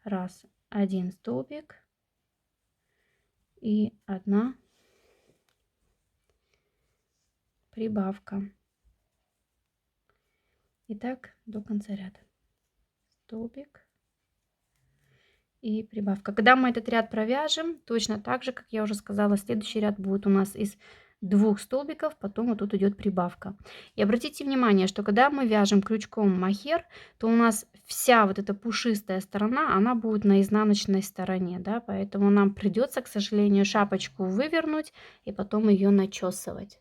Speaker 1: раз. 1 столбик и 1 прибавка. И так до конца ряда. Столбик и прибавка. Когда мы этот ряд провяжем, точно так же, как я уже сказала, следующий ряд будет у нас из 2 столбиков, потом вот тут идет прибавка. И обратите внимание, что когда мы вяжем крючком мохер, то у нас вся вот эта пушистая сторона, она будет на изнаночной стороне, да, поэтому нам придется, к сожалению, шапочку вывернуть и потом ее начесывать.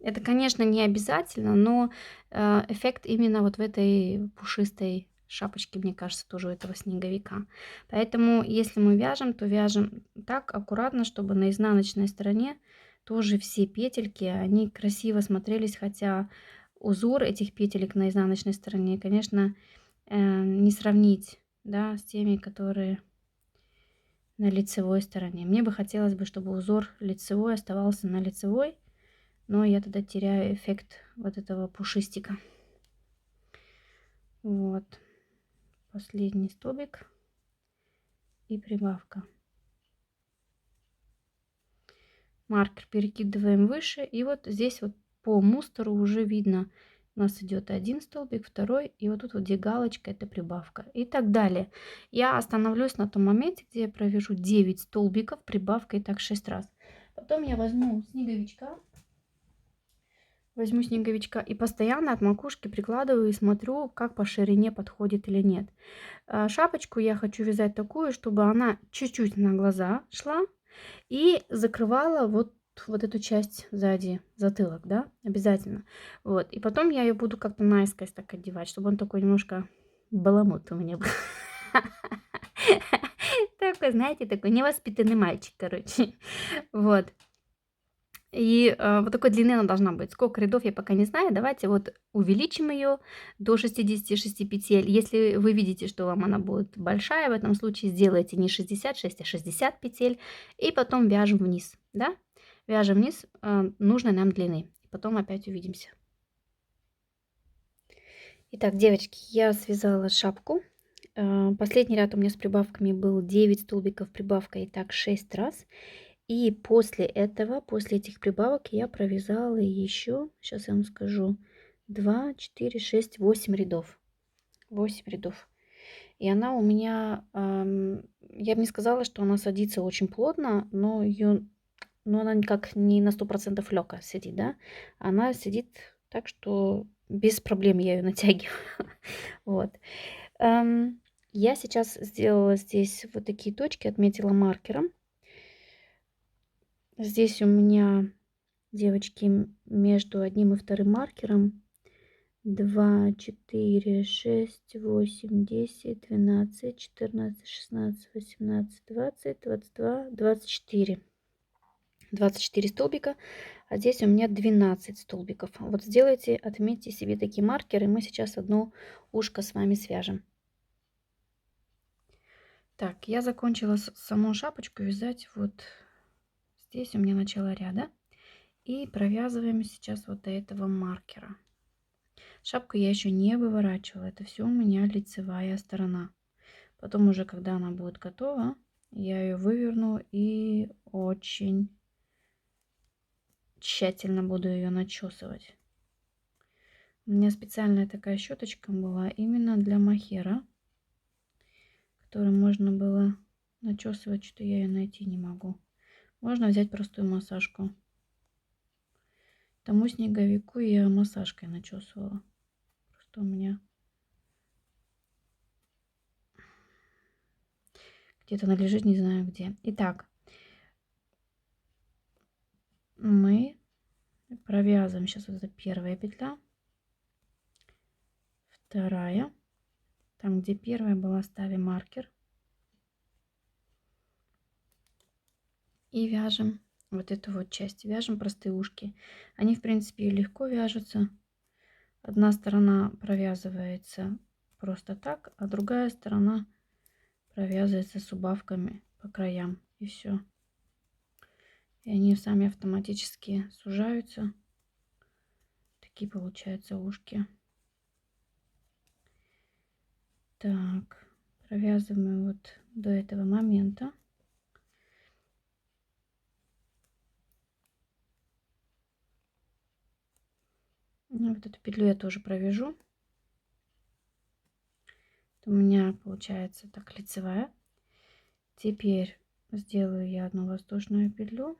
Speaker 1: Это, конечно, не обязательно, но эффект именно вот в этой пушистой шапочки, мне кажется, тоже у этого снеговика. Поэтому, если мы вяжем, то вяжем так аккуратно, чтобы на изнаночной стороне тоже все петельки, они красиво смотрелись, хотя узор этих петелек на изнаночной стороне, конечно, не сравнить, да, с теми, которые на лицевой стороне. Мне бы хотелось бы, чтобы узор лицевой оставался на лицевой, но я тогда теряю эффект вот этого пушистика. Вот. Последний столбик и прибавка. Маркер перекидываем выше, и вот здесь вот по мусору уже видно, у нас идет один столбик, второй, и вот тут вот где галочка, это прибавка, и так далее. Я остановлюсь на том моменте, где я провяжу 9 столбиков прибавкой, так 6 раз. Потом я возьму снеговичка и постоянно от макушки прикладываю и смотрю, как по ширине подходит или нет. Шапочку я хочу вязать такую, чтобы она чуть-чуть на глаза шла и закрывала вот эту часть сзади, затылок, да, обязательно. Вот, и потом я ее буду как-то наискось так одевать, чтобы он такой немножко баламут у меня был. Такой, знаете, такой невоспитанный мальчик, короче. Вот. И вот такой длины она должна быть. Сколько рядов, я пока не знаю. Давайте вот увеличим ее до 66 петель. Если вы видите, что вам она будет большая, в этом случае сделайте не 66, а 60 петель. И потом вяжем вниз, да? Вяжем вниз нужной нам длины. Потом опять увидимся. Итак, девочки, я связала шапку. Последний ряд у меня с прибавками был 9 столбиков прибавка, и так 6 раз. И после этого, после этих прибавок я провязала еще, сейчас я вам скажу, 2, 4, 6, 8 рядов. 8 рядов. И она у меня, я бы не сказала, что она садится очень плотно, но она никак не на 100% легко сидит, да. Она сидит так, что без проблем я ее натягиваю. Вот. Я сейчас сделала здесь вот такие точки, отметила маркером. Здесь у меня, девочки, между одним и вторым маркером 2, 4, 6, 8, 10, 12, 14, 16, 18, 20, 22, 24. 24 столбика, а здесь у меня 12 столбиков. Вот сделайте, отметьте себе такие маркеры. Мы сейчас одно ушко с вами свяжем. Так, я закончила саму шапочку вязать вот здесь у меня начало ряда. И провязываем сейчас вот до этого маркера. Шапку я еще не выворачивала. Это все у меня лицевая сторона. Потом уже, когда она будет готова, я ее выверну и очень тщательно буду ее начесывать. У меня специальная такая щеточка была именно для мохера, которой можно было начесывать, что я ее найти не могу. Можно взять простую массажку. Тому снеговику я массажкой начесывала. Просто у меня где-то она лежит, не знаю где. Итак, мы провязываем сейчас вот эта первая петля, вторая, там где первая была, ставим маркер и вяжем вот эту вот часть, вяжем простые ушки. Они в принципе легко вяжутся. Одна сторона провязывается просто так, а другая сторона провязывается с убавками по краям, и все. И они сами автоматически сужаются. Такие получаются ушки. Так, провязываем вот до этого момента. Ну, вот эту петлю я тоже провяжу. У меня получается так лицевая. Теперь сделаю я одну воздушную петлю.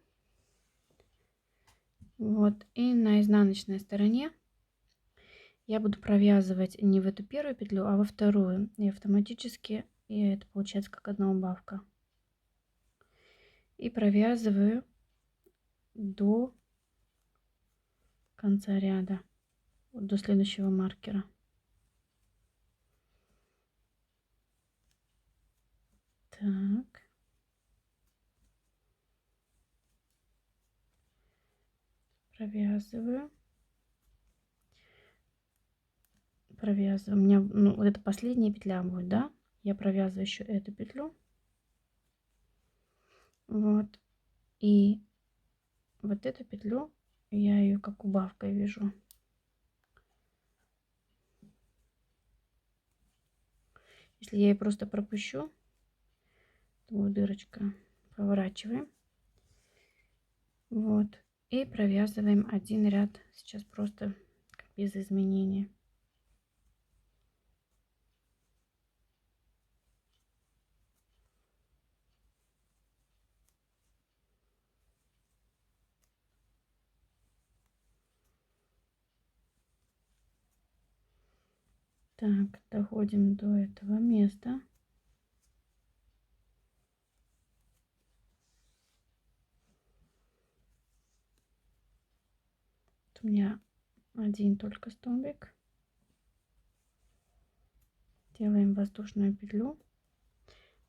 Speaker 1: Вот, и на изнаночной стороне я буду провязывать не в эту первую петлю, а во вторую. И автоматически, и это получается как одна убавка. И провязываю до конца ряда, до следующего маркера. Так. Провязываю. Провязываю. У меня, ну, вот это последняя петля будет, да? Я провязываю еще эту петлю. Вот. И вот эту петлю я ее как убавкой вяжу. Если я ее просто пропущу, то будет дырочка. Поворачиваем. Вот. И провязываем один ряд. Сейчас просто без изменений. Так, доходим до этого места. У меня один только столбик. Делаем воздушную петлю,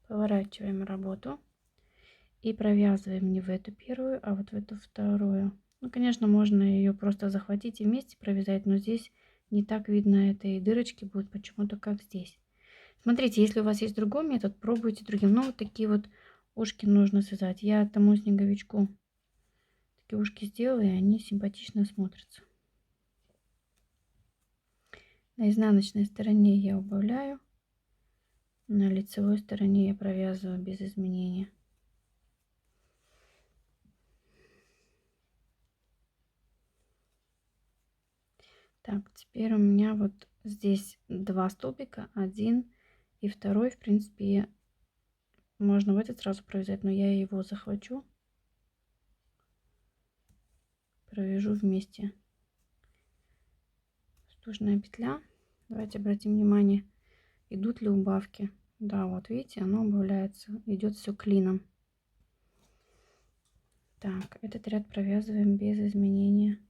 Speaker 1: поворачиваем работу и провязываем не в эту первую, а вот в эту вторую. Ну, конечно, можно ее просто захватить и вместе провязать, но здесь не так видно этой дырочки будет почему-то, как здесь. Смотрите, если у вас есть другой метод, пробуйте другим. Ну, вот такие вот ушки нужно связать. Я тому снеговичку такие ушки сделала, и они симпатично смотрятся. На изнаночной стороне я убавляю, на лицевой стороне я провязываю без изменения. Так, теперь у меня вот здесь два столбика, один и второй, в принципе, можно в этот сразу провязать, но я его захвачу, провяжу вместе. Воздушная петля. Давайте обратим внимание, идут ли убавки. Да, вот видите, оно убавляется, идет все клином. Так, этот ряд провязываем без изменения.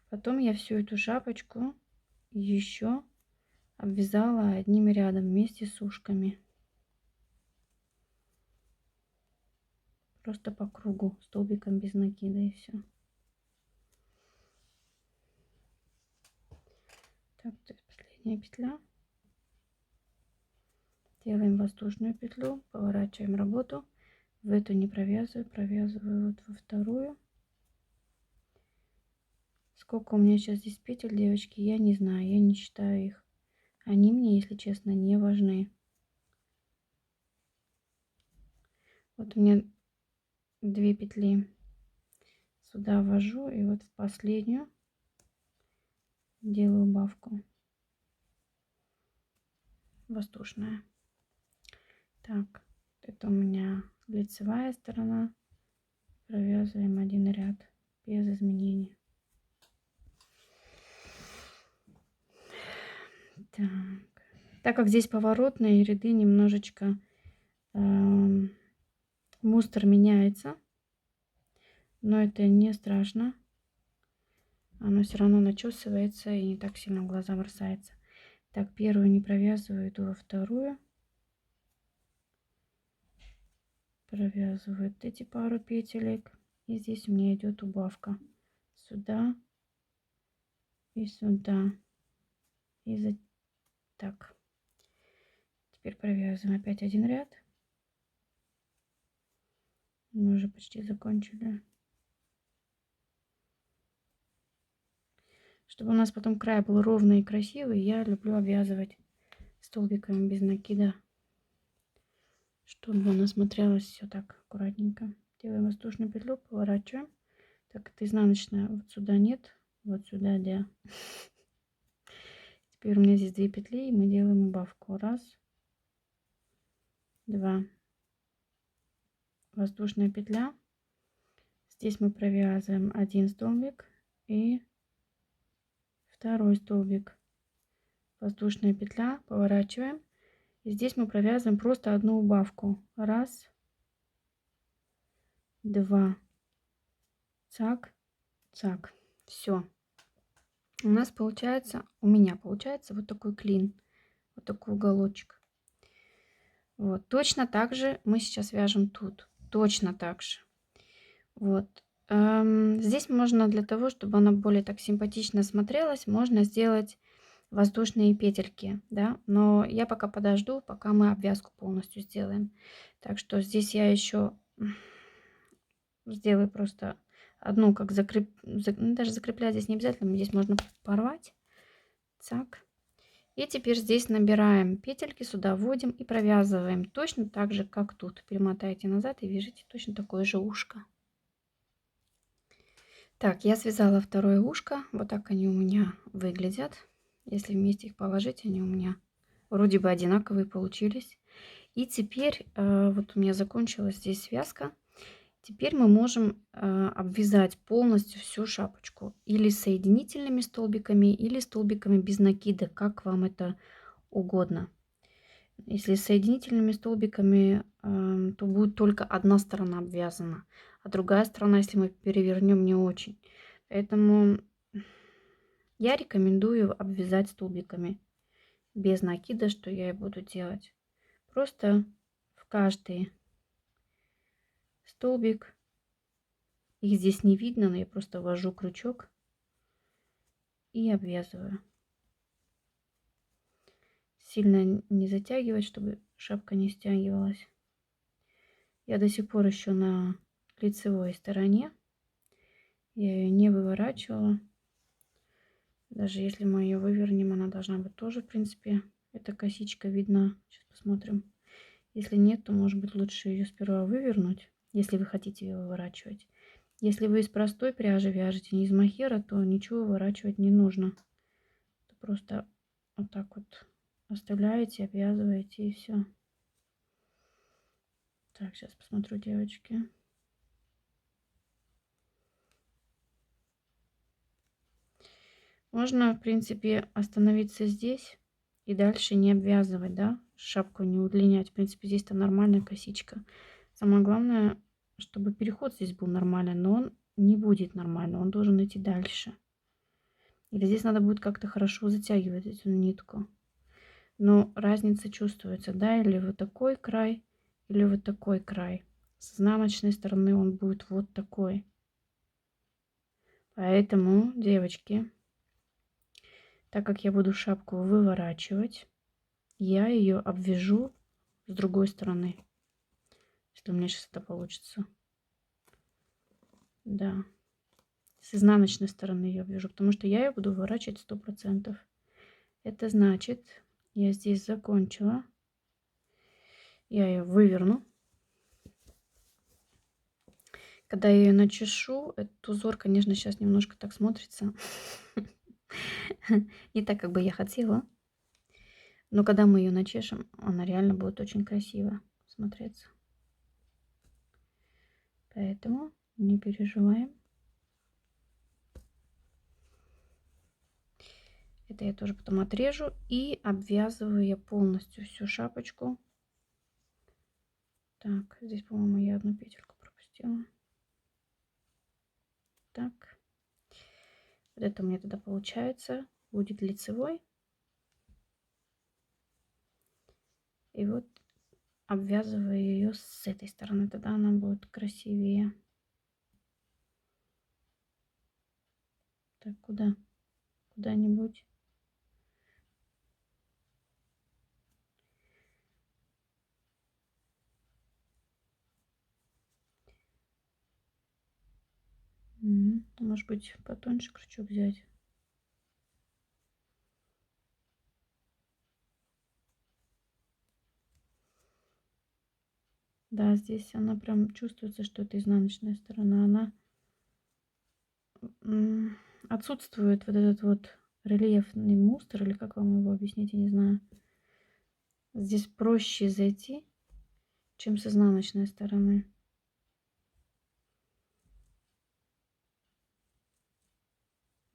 Speaker 1: Потом я всю эту шапочку еще обвязала одним рядом вместе с ушками. Просто по кругу, столбиком без накида, и все. Так, то есть последняя петля. Делаем воздушную петлю, поворачиваем работу. В эту не провязываю, провязываю вот во вторую. Сколько у меня сейчас здесь петель, девочки, я не знаю, я не считаю их. Они мне, если честно, не важны. Вот у меня 2 петли сюда ввожу, и вот в последнюю делаю убавку воздушная. Так, это у меня лицевая сторона. Провязываем один ряд без изменений. Так, так как здесь поворотные ряды, немножечко мустр меняется, но это не страшно. Оно все равно начесывается и не так сильно в глаза бросается. Так, первую не провязываю, иду во вторую. Провязываю вот эти пару петелек. И здесь у меня идет убавка. Сюда и сюда. И за... Так. Теперь провязываем опять один ряд. Мы уже почти закончили. Чтобы у нас потом край был ровный и красивый, я люблю обвязывать столбиками без накида, чтобы у нас смотрелось все так аккуратненько. Делаем воздушную петлю, поворачиваем. Так, это изнаночная, вот сюда нет, вот сюда да. Теперь у меня здесь 2 петли, и мы делаем убавку. Раз, два. Воздушная петля. Здесь мы провязываем один столбик и второй столбик. Воздушная петля, поворачиваем. И здесь мы провязываем просто одну убавку. Раз, два, цак, цак. Все. У нас получается, у меня получается вот такой клин, вот такой уголочек. Вот. Точно так же мы сейчас вяжем тут. Точно так же. Вот. Здесь можно для того, чтобы она более так симпатично смотрелась, можно сделать воздушные петельки, да. Но я пока подожду, пока мы обвязку полностью сделаем. Так что здесь я еще сделаю просто одну, как ну, даже закреплять здесь не обязательно, здесь можно порвать. Так. И теперь здесь набираем петельки, сюда вводим и провязываем точно так же, как тут. Перемотайте назад и вяжите точно такое же ушко. Так, я связала второе ушко. Вот так они у меня выглядят. Если вместе их положить, они у меня вроде бы одинаковые получились. И теперь вот у меня закончилась здесь связка. Теперь мы можем обвязать полностью всю шапочку. Или соединительными столбиками, или столбиками без накида, как вам это угодно. Если с соединительными столбиками, то будет только одна сторона обвязана, а другая сторона, если мы перевернем, не очень. Поэтому я рекомендую обвязать столбиками без накида, что я и буду делать. Просто в каждый столбик, их здесь не видно, но я просто ввожу крючок и обвязываю. Сильно не затягивать, чтобы шапка не стягивалась. Я до сих пор еще на лицевой стороне. Я ее не выворачивала. Даже если мы ее вывернем, она должна быть тоже, в принципе, эта косичка видна. Сейчас посмотрим. Если нет, то, может быть, лучше ее сперва вывернуть, если вы хотите ее выворачивать. Если вы из простой пряжи вяжете, не из мохера, то ничего выворачивать не нужно. Просто вот так вот оставляете, обвязываете и все. Так, сейчас посмотрю, девочки. Можно, в принципе, остановиться здесь и дальше не обвязывать, да, шапку не удлинять. В принципе, здесь-то нормальная косичка. Самое главное, чтобы переход здесь был нормальный, но он не будет нормальный, он должен идти дальше. Или здесь надо будет как-то хорошо затягивать эту нитку. Но разница чувствуется, да, или вот такой край, или вот такой край. С изнаночной стороны он будет вот такой. Поэтому, девочки, так как я буду шапку выворачивать, я ее обвяжу с другой стороны, если у меня сейчас это получится. Да, с изнаночной стороны ее обвяжу, потому что я ее буду выворачивать 100%. Это значит, я здесь закончила. Я ее выверну. Когда я ее начешу, этот узор, конечно, сейчас немножко так смотрится. Не так, как бы я хотела. Но когда мы ее начешем, она реально будет очень красиво смотреться. Поэтому не переживаем. Это я тоже потом отрежу и обвязываю я полностью всю шапочку. Так, здесь, по-моему, я одну петельку пропустила. Так. Вот это у меня тогда получается. Будет лицевой. И вот обвязываю ее с этой стороны. Тогда она будет красивее. Так, куда? Куда-нибудь. Может быть, потоньше крючок взять. Да, здесь она прям чувствуется, что это изнаночная сторона. Она отсутствует вот этот вот рельефный мустр, или как вам его объяснить, я не знаю. Здесь проще зайти, чем с изнаночной стороны.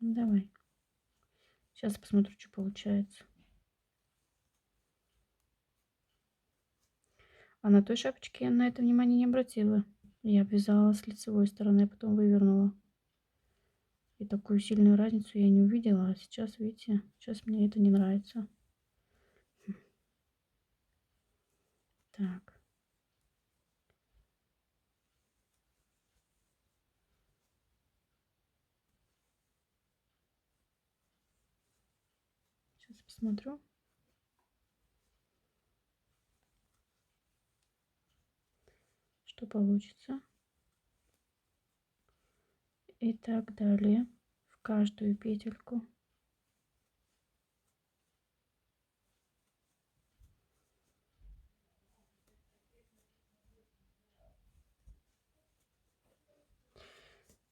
Speaker 1: Давай. Сейчас посмотрю, что получается. А на той шапочке я на это внимание не обратила. Я обвязала с лицевой стороны, а потом вывернула. И такую сильную разницу я не увидела. А сейчас, видите, сейчас мне это не нравится. Так. Сейчас посмотрю. Что получится. И так далее. В каждую петельку.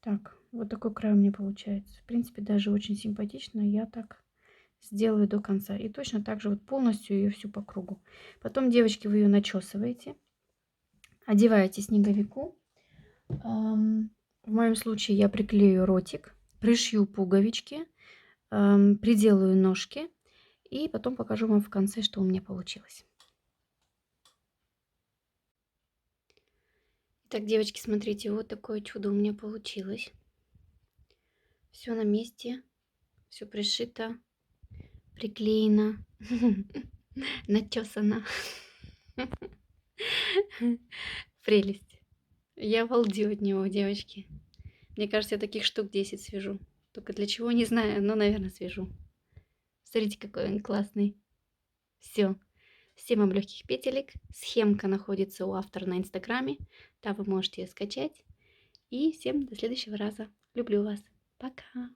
Speaker 1: Так, вот такой край у меня получается. В принципе, даже очень симпатично. Я так сделаю до конца. И точно так же вот полностью ее всю по кругу. Потом, девочки, вы ее начесываете. Одеваете снеговику. В моем случае я приклею ротик, пришью пуговички, приделаю ножки. И потом покажу вам в конце, что у меня получилось. Итак, девочки, смотрите, вот такое чудо у меня получилось. Все на месте, все пришито, приклеено, начесано. Прелесть. Я обалдела от него, девочки. Мне кажется, я таких штук 10 свяжу. Только для чего, не знаю, но, наверное, свяжу. Смотрите, какой он классный. Все. Всем вам легких петелек. Схемка находится у автора на инстаграме. Там вы можете ее скачать. И всем до следующего раза. Люблю вас. Пока.